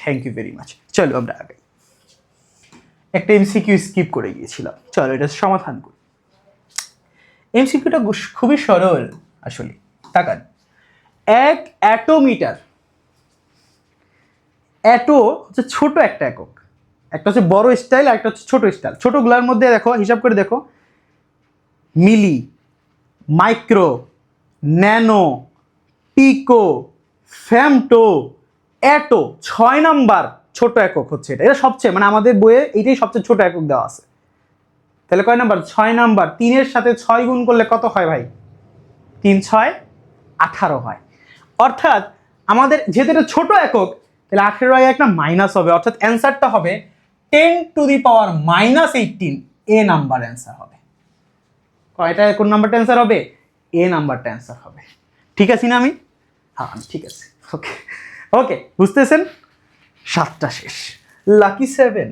Thank you very much. চলো আমরা আগে একটা এমসিকিউ স্কিপ করে গিয়েছিলাম, চলো এটা সমাধান করি। এমসিকিউটা খুবই সরল আসলে। তাকান, এক অ্যাটোমিটার, অ্যাটো হচ্ছে ছোট একটা একক, একটা হচ্ছে বড় স্টাইল আর একটা হচ্ছে ছোট স্টাইল। ছোটগুলোর মধ্যে দেখো, হিসাব করে দেখো, মিলি, মাইক্রো, ন্যানো, পিকো, ফেমটো, অ্যাটো, 6 নাম্বার ছোট একক হচ্ছে এটা। এটা সবচেয়ে মানে আমাদের বইয়ে এটাই সবচেয়ে ছোট একক দেওয়া আছে। তাহলে কয় নাম্বার? 6 নাম্বার। 3-এর সাথে 6 গুণ করলে কত হয় ভাই? 3 6 18 হয়। অর্থাৎ আমাদের যেহেতু এটা ছোট একক, তাহলে 18 একটা মাইনাস হবে, অর্থাৎ অ্যান্সারটা হবে 10⁻⁻18 এ নাম্বার অ্যান্সার হবে। কয়টা কোন নাম্বারটা অ্যান্সার হবে? এ নাম্বারটা অ্যান্সার হবে। ঠিক আছে না আমি? হ্যাঁ ঠিক আছে। ওকে ওকে, বুঝতেছেন? 7টা শেষ। লাকি 7।